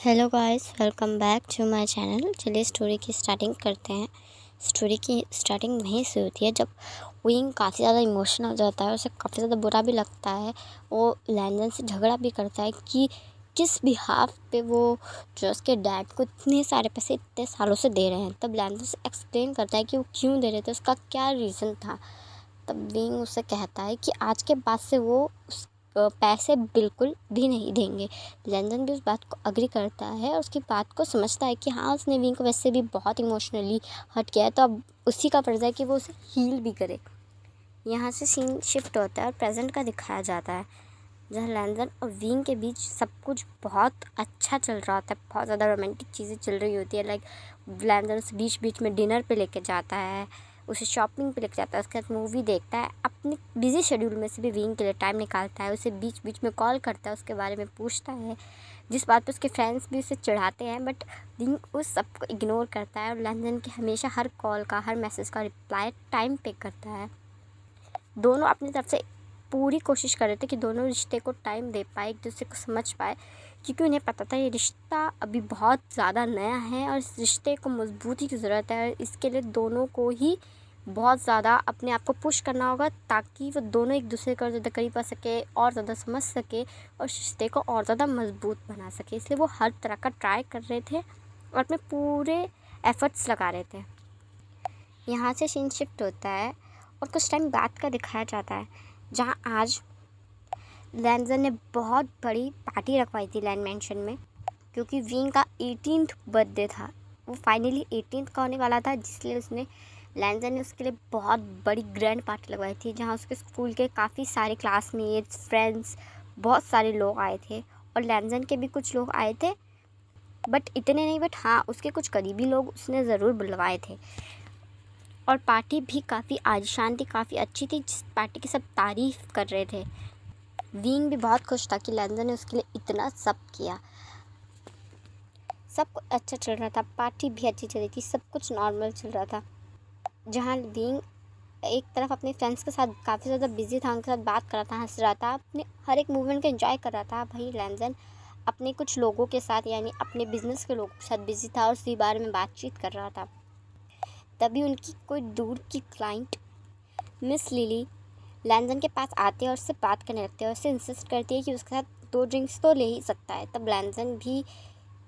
Hello guys, welcome back to my channel. चलिए story की starting करते हैं। स्टोरी की स्टार्टिंग वहीं से होती है जब विंग काफ़ी ज़्यादा इमोशनल हो जाता है। उसे काफ़ी ज़्यादा बुरा भी लगता है। वो लैंडन से झगड़ा भी करता है कि किस बिहाफ पे वो जो उसके डैड को इतने सारे पैसे इतने सालों से दे रहे हैं। तब लैंडन से एक्सप्लेन करता है कि वो क्यों दे रहे थे, उसका क्या रीज़न था। तब विंग उसे कहता है कि आज के बाद से वो पैसे बिल्कुल भी नहीं देंगे। लैंडन भी उस बात को एग्री करता है और उसकी बात को समझता है कि हाँ, उसने विंग को वैसे भी बहुत इमोशनली हर्ट किया है, तो अब उसी का फर्ज है कि वो उसे हील भी करे। यहाँ से सीन शिफ्ट होता है और प्रेजेंट का दिखाया जाता है, जहाँ लैंडन और विंग के बीच सब कुछ बहुत अच्छा चल रहा होता है। बहुत ज़्यादा रोमांटिक चीज़ें चल रही होती है। लाइक लैंडन उसे बीच बीच में डिनर पे लेके जाता है, उसे शॉपिंग पे लेके जाता है, उसके बाद मूवी देखता है। अपने बिजी शेड्यूल में से भी विंग के लिए टाइम निकालता है, उसे बीच बीच में कॉल करता है, उसके बारे में पूछता है, जिस बात पर उसके फ्रेंड्स भी उसे चिढ़ाते हैं। बट विंग उस सबको इग्नोर करता है और लैंडन के हमेशा हर कॉल का, हर मैसेज का रिप्लाई टाइम पे करता है। दोनों अपनी तरफ से पूरी कोशिश कर रहे थे कि दोनों रिश्ते को टाइम दे पाए, एक दूसरे को समझ पाए, क्योंकि उन्हें पता था ये रिश्ता अभी बहुत ज़्यादा नया है और इस रिश्ते को मजबूती की ज़रूरत है। और इसके लिए दोनों को ही बहुत ज़्यादा अपने आप को पुश करना होगा, ताकि वो दोनों एक दूसरे को ज़्यादा करीब आ सके और ज़्यादा समझ सके और रिश्ते को और ज़्यादा मजबूत बना सके। इसलिए वो हर तरह का ट्राई कर रहे थे और अपने पूरे एफ़र्ट्स लगा रहे थे। यहाँ से सीन शिफ्ट होता है और कुछ टाइम बाद का दिखाया जाता है, जहाँ आज लैंडन ने बहुत बड़ी पार्टी रखवाई थी लैंड मैंशन में, क्योंकि विंग का 18th बर्थडे था। वो फाइनली 18th का होने वाला था, जिसलिए उसने लैंडन ने उसके लिए बहुत बड़ी ग्रैंड पार्टी लगवाई थी, जहाँ उसके स्कूल के काफ़ी सारे क्लासमेट्स, फ्रेंड्स, बहुत सारे लोग आए थे और लैंडन के भी कुछ लोग आए थे, बट इतने नहीं। बट हाँ, उसके कुछ करीबी लोग उसने ज़रूर बुलवाए थे और पार्टी भी काफ़ी आलीशान थी, काफ़ी अच्छी थी, जिस पार्टी की सब तारीफ़ कर रहे थे। विंग भी बहुत खुश था कि लैंडन ने उसके लिए इतना सब किया। सब कुछ अच्छा चल रहा था, पार्टी भी अच्छी चल रही थी, सब कुछ नॉर्मल चल रहा था। जहाँ विंग एक तरफ अपने फ्रेंड्स के साथ काफ़ी ज़्यादा बिजी था, उनके साथ बात कर रहा था, हंस रहा था, अपने हर एक मूवमेंट को एंजॉय कर रहा था। भाई लैंडन अपने कुछ लोगों के साथ, यानी अपने बिजनेस के लोगों के साथ बिजी था और उसी बारे में बातचीत कर रहा था। तभी उनकी कोई दूर की क्लाइंट मिस लिली लैंडन के पास आते हैं और उससे बात करने लगते हैं और उससे इंसिस्ट करती है कि उसके साथ 2 ड्रिंक्स तो ले ही सकता है। तब लैंडन भी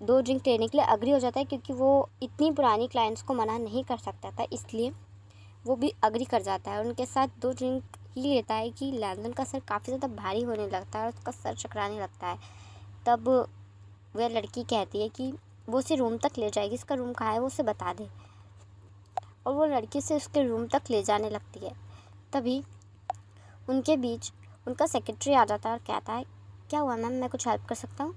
2 ड्रिंक लेने के लिए अग्री हो जाता है, क्योंकि वो इतनी पुरानी क्लाइंट्स को मना नहीं कर सकता था, इसलिए वो भी अग्री कर जाता है और उनके साथ 2 ड्रिंक ही लेता है कि लैंडन का सर काफ़ी ज़्यादा भारी होने लगता है और उसका सर चकराने लगता है। तब वह लड़की कहती है कि वो उसे रूम तक ले जाएगी, उसका रूम कहाँ है वो उसे बता दे, और वो लड़की से उसके रूम तक ले जाने लगती है। तभी उनके बीच उनका सेक्रेटरी आ जाता है और कहता है, क्या हुआ मैम, मैं कुछ हेल्प कर सकता हूँ?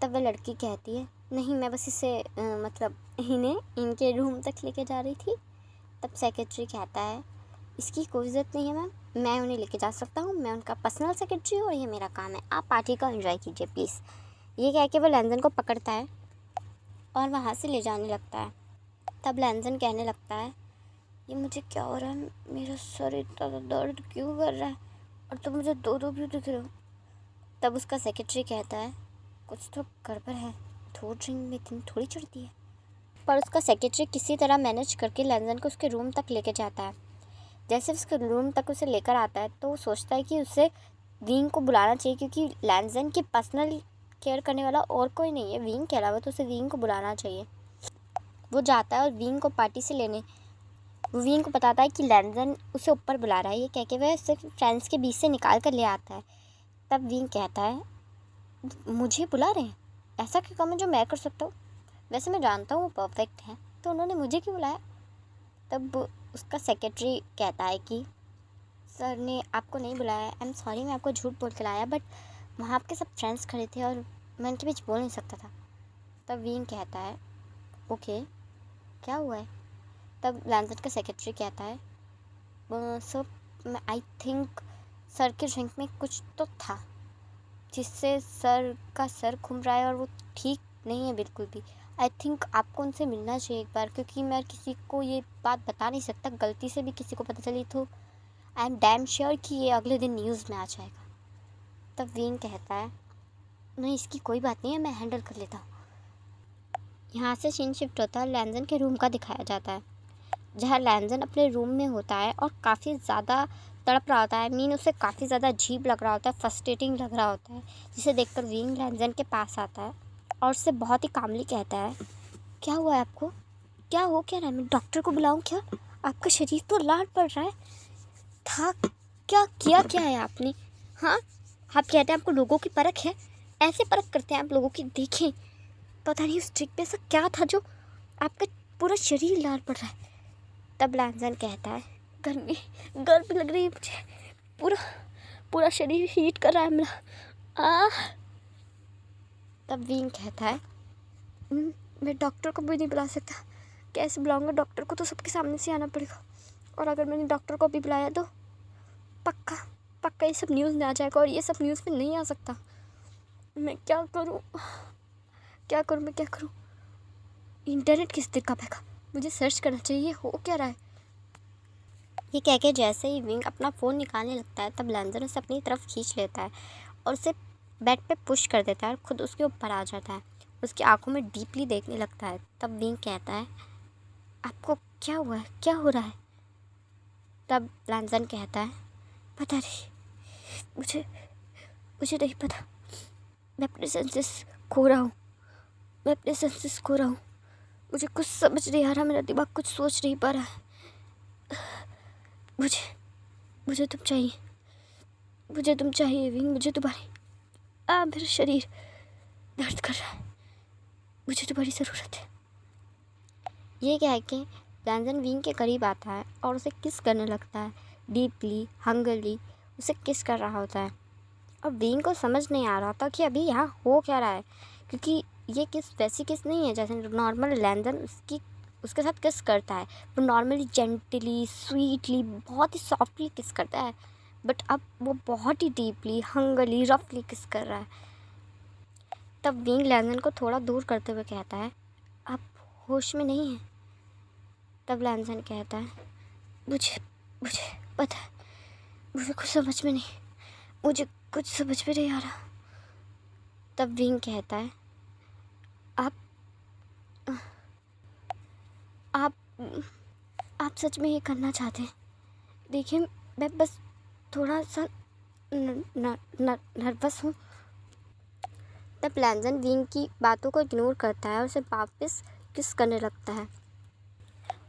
तब वह लड़की कहती है, नहीं, मैं बस इसे मतलब इन्हें इनके रूम तक लेके जा रही थी। तब सेक्रेटरी कहता है, इसकी कोई ज़रूरत नहीं है मैम, मैं उन्हें लेके जा सकता हूँ, मैं उनका पर्सनल सेक्रेटरी हूँ और ये मेरा काम है, आप पार्टी को एंजॉय कीजिए प्लीज़। ये कह के वो लैंडन को पकड़ता है और वहाँ से ले जाने लगता है। तब लैंडन कहने लगता है, ये मुझे क्या हो रहा है, मेरा सर इतना दर्द क्यों कर रहा है और तुम मुझे दो दो क्यों दिख रहे हो? तब उसका सेक्रेटरी कहता है, कुछ तो गड़बड़ है, 2 ड्रिंक में इतनी थोड़ी चढ़ती है। पर उसका सेक्रेटरी किसी तरह मैनेज करके लैंडन को उसके रूम तक लेके जाता है। जैसे उसके रूम तक उसे लेकर आता है तो वो सोचता है कि उसे विंग को बुलाना चाहिए, क्योंकि लैंडन की पर्सनल केयर करने वाला और कोई नहीं है विंग के अलावा, तो उसे विंग को बुलाना चाहिए। वो जाता है और विंग को पार्टी से लेने विंग को बताता है कि लैंडन उसे ऊपर बुला रहा है। ये कह के वह उसे फ्रेंड्स के बीच से निकाल कर ले आता है। तब विंग कहता है, मुझे बुला रहे हैं, ऐसा क्या काम है जो मैं कर सकता हूँ? वैसे मैं जानता हूँ वो परफेक्ट है, तो उन्होंने मुझे क्यों बुलाया? तब उसका सेक्रेटरी कहता है कि सर ने आपको नहीं बुलाया, आई एम सॉरी, मैं आपको झूठ बोल के लाया, बट वहाँ आपके सब फ्रेंड्स खड़े थे और मैं उनके बीच बोल नहीं सकता था। तब विंग कहता है, ओके, क्या हुआ है? तब लैंडन का सेक्रेटरी कहता है, सर आई थिंक सर के ड्रिंक में कुछ तो था जिससे सर का सर घूम रहा है और वो ठीक नहीं है बिल्कुल भी। आई थिंक आपको उनसे मिलना चाहिए एक बार, क्योंकि मैं किसी को ये बात बता नहीं सकता, गलती से भी किसी को पता चली तो आई एम डैम श्योर कि ये अगले दिन न्यूज़ में आ जाएगा। तब विंग कहता है, नहीं, इसकी कोई बात नहीं है, मैं हैंडल कर लेता हूँ। यहाँ से सीन शिफ्ट होता है, लैंजन के रूम का दिखाया जाता है, जहाँ लैंजन अपने रूम में होता है और काफ़ी ज़्यादा तड़प रहा होता है। मीन उसे काफ़ी ज़्यादा अजीब लग रहा होता है, फ्रस्ट्रेटिंग लग रहा होता है, जिसे देखकर विंग लैंजन के पास आता है और उससे बहुत ही कामली कहता है, क्या हुआ है आपको, क्या हो क्या रहा है, मैं डॉक्टर को बुलाऊं क्या, आपका शरीर तो लाल पड़ रहा है, था क्या किया क्या है आपने। हाँ, आप कहते हैं आपको लोगों की परख है, ऐसे परख करते हैं आप लोगों की, देखें पता नहीं उस ट्रिक पे ऐसा क्या था जो आपका पूरा शरीर लाल पड़ रहा है। तब लैंजन कहता है, गर्मी लग रही है मुझे, पूरा पूरा शरीर हीट कर रहा है मेरा। तब विंग कहता है, मैं डॉक्टर को भी नहीं बुला सकता, कैसे बुलाऊंगा डॉक्टर को, तो सबके सामने से आना पड़ेगा, और अगर मैंने डॉक्टर को भी बुलाया तो पक्का पक्का ये सब न्यूज़ में आ जाएगा, और ये सब न्यूज़ में नहीं आ सकता। मैं क्या करूं, मैं क्या करूं, इंटरनेट किस दिक्कत है, मुझे सर्च करना चाहिए, हो क्या रहा है। ये कह के जैसे ही विंग अपना फ़ोन निकालने लगता है, तब लैंजन उसे अपनी तरफ खींच लेता है और उसे बेड पे पुश कर देता है और ख़ुद उसके ऊपर आ जाता है, उसकी आंखों में डीपली देखने लगता है। तब विंग कहता है, आपको क्या हुआ है, क्या हो रहा है। तब लैंजन कहता है, पता नहीं, मुझे नहीं पता, मैं अपने सेंसेस खो रहा हूँ, मुझे कुछ समझ नहीं आ रहा, मेरा दिमाग कुछ सोच नहीं पा रहा है, मुझे तुम चाहिए विंग, मुझे तुम्हारी मेरा शरीर दर्द कर रहा है, मुझे तुम्हारी ज़रूरत है। ये कह के लैंजन विंग के करीब आता है और उसे किस करने लगता है, डीपली हंगरली उसे किस कर रहा होता है। और विंग को समझ नहीं आ रहा था कि अभी यहाँ हो क्या रहा है, क्योंकि ये किस वैसी किस नहीं है जैसे नॉर्मल लैंजन उसके साथ किस करता है। वो नॉर्मली जेंटली स्वीटली बहुत ही सॉफ्टली किस करता है, बट अब वो बहुत ही डीपली हंगरली रफली किस कर रहा है। तब विंग लैंजन को थोड़ा दूर करते हुए कहता है, आप होश में नहीं हैं। तब लैंजन कहता है, मुझे पता है, मुझे कुछ समझ में नहीं आ रहा। तब विंग कहता है, आप सच में ये करना चाहते हैं। देखिए मैं बस थोड़ा सा नर्वस हूँ। तब लैंजन विंग की बातों को इग्नोर करता है और उसे वापस किस करने लगता है।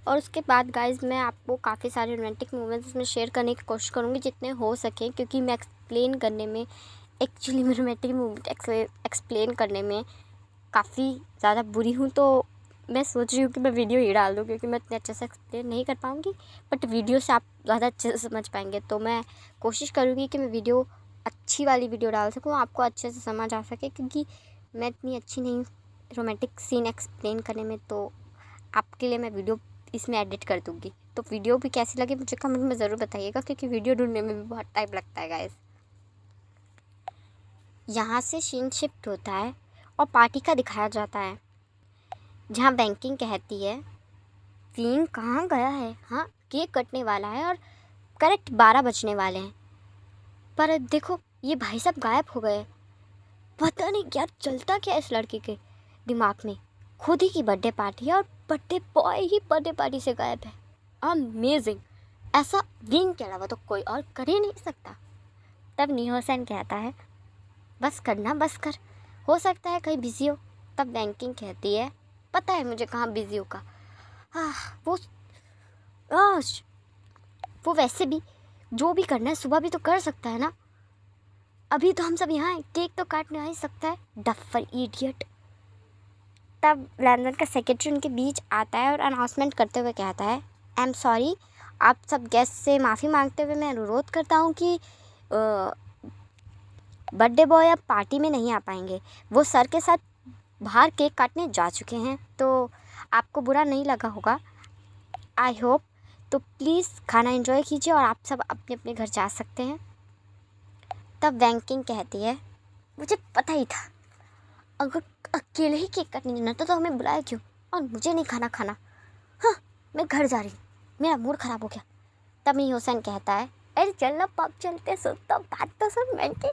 और उसके बाद गाइस मैं आपको काफ़ी सारे रोमांटिक मोमेंट्स इसमें शेयर करने की कोशिश करूँगी जितने हो सकें, क्योंकि मैं एक्सप्लेन करने में एक्चुअली मैं रोमांटिक मोमेंट एक्सप्लेन करने में काफ़ी ज़्यादा बुरी हूँ। तो मैं सोच रही हूँ कि मैं वीडियो ही डाल दूँ, क्योंकि मैं इतने अच्छे से एक्सप्लेन नहीं कर पाऊँगी, बट वीडियो से आप ज़्यादा अच्छे से समझ पाएंगे। तो मैं कोशिश करूँगी कि मैं वीडियो अच्छी वाली वीडियो डाल सकूँ, आपको अच्छे से समझ आ सके, क्योंकि मैं इतनी अच्छी नहीं रोमांटिक सीन एक्सप्लेन करने में। तो आपके लिए मैं वीडियो इसमें एडिट कर दूँगी। तो वीडियो भी कैसी लगी मुझे कमेंट में ज़रूर बताइएगा, क्योंकि वीडियो ढूंढने में भी बहुत टाइम लगता है गाइस। यहाँ से सीन शिफ्ट होता है और पार्टी का दिखाया जाता है, जहाँ बैंकिंग कहती है, विंग कहाँ गया है, हाँ केक कटने वाला है और करेक्ट 12 बजने वाले हैं, पर देखो ये भाई साहब गायब हो गए। पता नहीं क्या चलता क्या इस लड़के के दिमाग में, खुद ही की बर्थडे पार्टी है और बर्थडे बॉय ही बर्थडे पार्टी से गायब है। अमेजिंग, ऐसा विंग के अलावा तो कोई और कर ही नहीं सकता। तब निहोसन कहता है, बस कर, हो सकता है कहीं बिजी हो। तब बैंकिंग कहती है, पता है मुझे कहाँ बिजी होगा, वो वैसे भी जो भी करना है सुबह भी तो कर सकता है ना, अभी तो हम सब यहाँ हैं, केक तो काटने आ ही सकता है, डफर इडियट। तब लैंडन का सेक्रेटरी उनके बीच आता है और अनाउंसमेंट करते हुए कहता है, आई एम सॉरी, आप सब गेस्ट से माफ़ी मांगते हुए मैं अनुरोध करता हूँ कि बर्थडे बॉय अब पार्टी में नहीं आ पाएंगे, वो सर के साथ बाहर केक काटने जा चुके हैं, तो आपको बुरा नहीं लगा होगा, आई होप। तो प्लीज़ खाना एंजॉय कीजिए और आप सब अपने अपने घर जा सकते हैं। तब बैंकिंग कहती है, मुझे पता ही था, अगर अकेले ही केक काटने जाना था तो हमें बुलाया क्यों, और मुझे नहीं खाना। हाँ, मैं घर जा रही हूँ, मेरा मूड ख़राब हो गया। तब ही हुसैन कहता है, अरे चल ना पब चलते, सुन तो बात तो सुन बैंकिंग।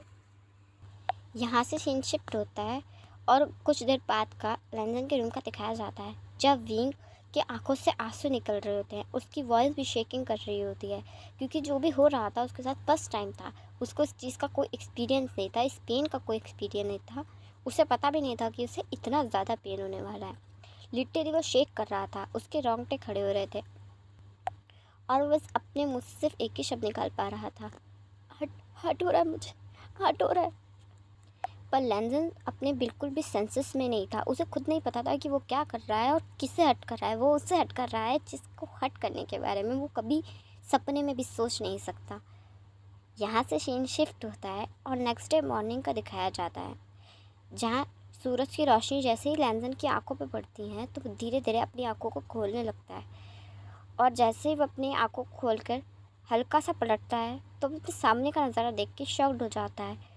यहाँ से सीन शिफ्ट होता है और कुछ देर बाद का लैंजन के रूम का दिखाया जाता है, जब विंग के आंखों से आंसू निकल रहे होते हैं। उसकी वॉइस भी शेकिंग कर रही होती है, क्योंकि जो भी हो रहा था उसके साथ फर्स्ट टाइम था। उसको इस चीज़ का कोई एक्सपीरियंस नहीं था, इस पेन का कोई एक्सपीरियंस नहीं था। उसे पता भी नहीं था कि उसे इतना ज़्यादा पेन होने वाला है। लिटरली वो शेक कर रहा था, उसके रोंगटे खड़े हो रहे थे और बस अपने मुँह से सिर्फ एक ही शब्द निकाल पा रहा था, हट हट हो रहा है मुझे, हट हो रहा है। पर लैंजन अपने बिल्कुल भी सेंसेस में नहीं था। उसे खुद नहीं पता था कि वो क्या कर रहा है और किसे हट कर रहा है। वो उससे हट कर रहा है जिसको हट करने के बारे में वो कभी सपने में भी सोच नहीं सकता। यहाँ से सीन शिफ्ट होता है और नेक्स्ट डे मॉर्निंग का दिखाया जाता है, जहाँ सूरज की रोशनी जैसे ही लैंजन की आंखों पर पड़ती है तो वो धीरे धीरे अपनी आंखों को खोलने लगता है। और जैसे ही वो अपनी आंखों को खोलकर हल्का सा पलटता है तो वो अपने सामने का नज़ारा देख के शॉक्ड हो जाता है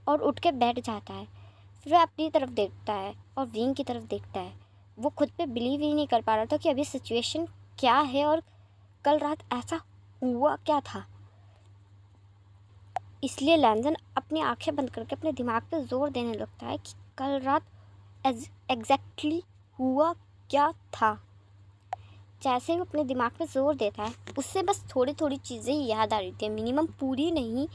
और उठ के बैठ जाता है। फिर वह अपनी तरफ देखता है और विंग की तरफ देखता है। वो खुद पे बिलीव ही नहीं कर पा रहा था कि अभी सिचुएशन क्या है और कल रात ऐसा हुआ क्या था। इसलिए लैंजन अपनी आंखें बंद करके अपने दिमाग पे जोर देने लगता है कि कल रात एग्जैक्टली हुआ क्या था। जैसे ही वो अपने दिमाग पे जोर देता है उससे बस थोड़ी थोड़ी चीज़ें ही याद आ रही थी, मिनिमम पूरी नहीं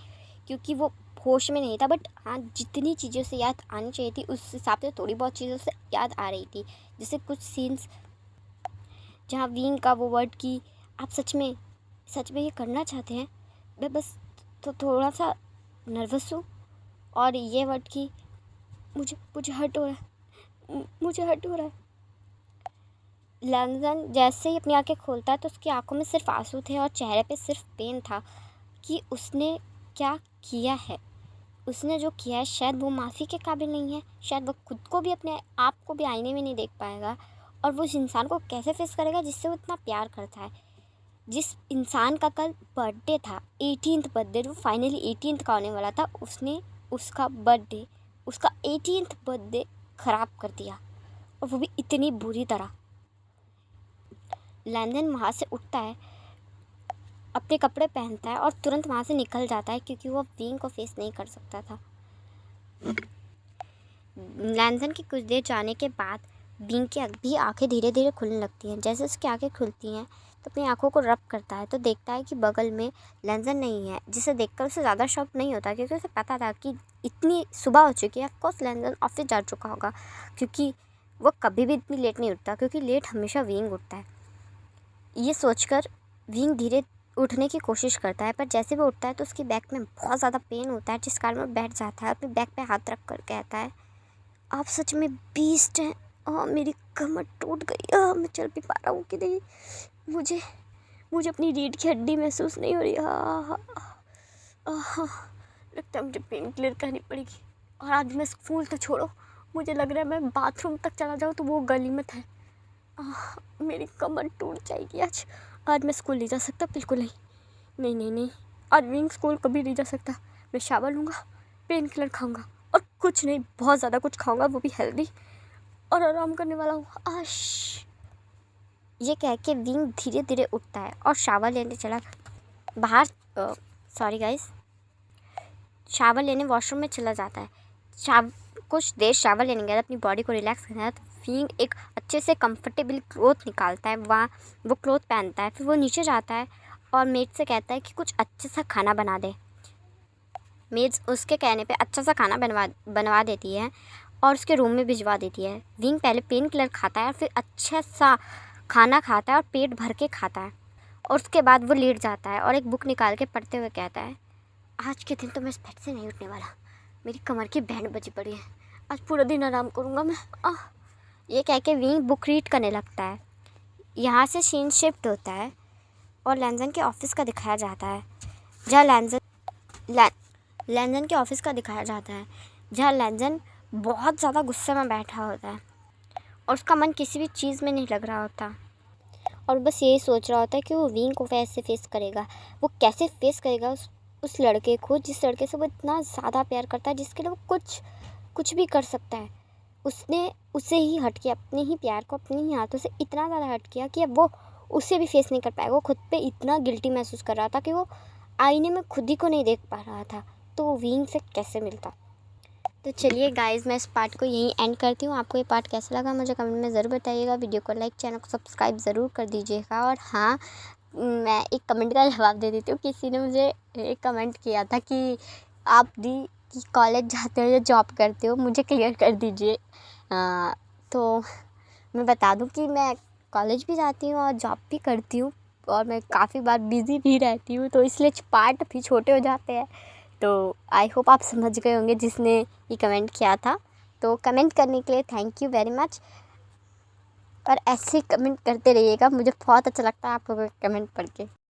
क्योंकि वो होश में नहीं था, बट हाँ जितनी चीज़ें उसे याद आनी चाहिए थी उस हिसाब से थोड़ी बहुत चीज़ें उसे याद आ रही थी। जैसे कुछ सीन्स जहाँ विंग का वो वर्ड कि आप सच में ये करना चाहते हैं, मैं बस तो थोड़ा सा नर्वस हूँ, और ये वर्ड कि मुझे मुझे हर्ट हो रहा है, मुझे हर्ट हो रहा है। लैंजन जैसे ही अपनी आंखें खोलता है तो उसकी आंखों में सिर्फ आंसू थे और चेहरे पे सिर्फ पेन था कि उसने क्या किया है। उसने जो किया है शायद वो माफ़ी के काबिल नहीं है, शायद वो खुद को भी अपने आप को भी आईने में नहीं देख पाएगा, और वो उस इंसान को कैसे फेस करेगा जिससे वो इतना प्यार करता है। जिस इंसान का कल बर्थडे था, 18th बर्थडे, जो फाइनली 18th का होने वाला था, उसने उसका 18th बर्थडे ख़राब कर दिया, और वो भी इतनी बुरी तरह। लैंडन वहाँ से उठता है, अपने कपड़े पहनता है और तुरंत वहाँ से निकल जाता है क्योंकि वो विंग को फेस नहीं कर सकता था। लैंडन की कुछ देर जाने के बाद विंग की भी आंखें धीरे धीरे खुलने लगती हैं। जैसे उसकी आंखें खुलती हैं तो अपनी आंखों को रब करता है तो देखता है कि बगल में लैंडन नहीं है, जिसे देखकर उसे ज़्यादा शॉक नहीं होता क्योंकि उसे पता था कि इतनी सुबह हो चुकी है। ऑफकोर्स लैंडन ऑफिस जा चुका होगा, क्योंकि वो कभी भी इतनी लेट नहीं उठता, क्योंकि लेट हमेशा विंग उठता है। ये सोचकर विंग धीरे उठने की कोशिश करता है, पर जैसे वो उठता है तो उसकी बैक में बहुत ज़्यादा पेन होता है, जिस कारण वो बैठ जाता है। अपनी बैक पे हाथ रख कर कहता है, आप सच में बीस्ट हैं। मेरी कमर टूट गई, मैं चल भी पा रहा हूँ कि नहीं, मुझे मुझे अपनी रीढ़ की हड्डी महसूस नहीं हो रही। लगता है मुझे पेन क्लियर करनी पड़ेगी। और आज मैं स्कूल तो छोड़ो, मुझे लग रहा है मैं बाथरूम तक चला जाऊँ तो वो गली में है। मेरी कमर टूट जाएगी आज मैं स्कूल नहीं जा सकता, बिल्कुल नहीं, नहीं नहीं नहीं, आज विंग स्कूल कभी नहीं जा सकता। मैं शावर लूँगा, पेन किलर खाऊँगा और कुछ नहीं, बहुत ज़्यादा कुछ खाऊँगा, वो भी हेल्दी, और आराम करने वाला हूँ। ये कह के विंग धीरे धीरे उठता है और शावर लेने चला बाहर, सॉरी गाइस, शावर लेने वॉशरूम में चला जाता है। कुछ देर शावर लेने गया, अपनी बॉडी को रिलैक्स करना है, तो विंग एक अच्छे से कंफर्टेबल क्लोथ निकालता है, वहाँ वो क्लोथ पहनता है। फिर वो नीचे जाता है और मेड से कहता है कि कुछ अच्छे सा खाना बना दे। मेड उसके कहने पे अच्छा सा खाना बनवा देती है और उसके रूम में भिजवा देती है। विंग पहले पेन किलर खाता है और फिर अच्छा सा खाना खाता है और पेट भर के खाता है, और उसके बाद वो लेट जाता है और एक बुक निकाल के पढ़ते हुए कहता है, आज के दिन तो मैं इस बेड से नहीं उठने वाला, मेरी कमर की बैंड बजी पड़ी है, आज पूरा दिन आराम करूँगा मैं। ये कह के विंग बुक रीड करने लगता है। यहाँ से सीन शिफ्ट होता है और लैंजन के ऑफिस का दिखाया जाता है, जहाँ लैंजन के ऑफिस का दिखाया जाता है जहाँ लैंजन बहुत ज़्यादा गुस्से में बैठा होता है और उसका मन किसी भी चीज़ में नहीं लग रहा होता, और बस यही सोच रहा होता है कि वो विंग को कैसे फेस करेगा। वो कैसे फेस करेगा उस लड़के को, जिस लड़के से वो इतना ज़्यादा प्यार करता है, जिसके लिए वो कुछ भी कर सकता है। उसने उसे ही हट किया, अपने ही प्यार को अपने ही हाथों से इतना ज़्यादा हट किया कि अब वो उसे भी फेस नहीं कर पाएगा। वो खुद पे इतना गिल्टी महसूस कर रहा था कि वो आईने में खुद ही को नहीं देख पा रहा था, तो वो विंग से कैसे मिलता। तो चलिए गाइज़, मैं इस पार्ट को यहीं एंड करती हूँ। आपको ये पार्ट कैसा लगा मुझे कमेंट में ज़रूर बताइएगा। वीडियो को लाइक, चैनल को सब्सक्राइब ज़रूर कर दीजिएगा। और हाँ, मैं एक कमेंट का जवाब दे देती हूँ। किसी ने मुझे एक कमेंट किया था कि आप दी कि कॉलेज जाते हो या जॉब करते हो, मुझे क्लियर कर दीजिए। तो मैं बता दूँ कि मैं कॉलेज भी जाती हूँ और जॉब भी करती हूँ, और मैं काफ़ी बार बिज़ी भी रहती हूँ, तो इसलिए पार्ट भी छोटे हो जाते हैं। तो आई होप आप समझ गए होंगे जिसने ये कमेंट किया था। तो कमेंट करने के लिए थैंक यू वेरी मच, और ऐसे कमेंट करते रहिएगा। मुझे बहुत अच्छा लगता है आप लोगों के कमेंट पढ़ के।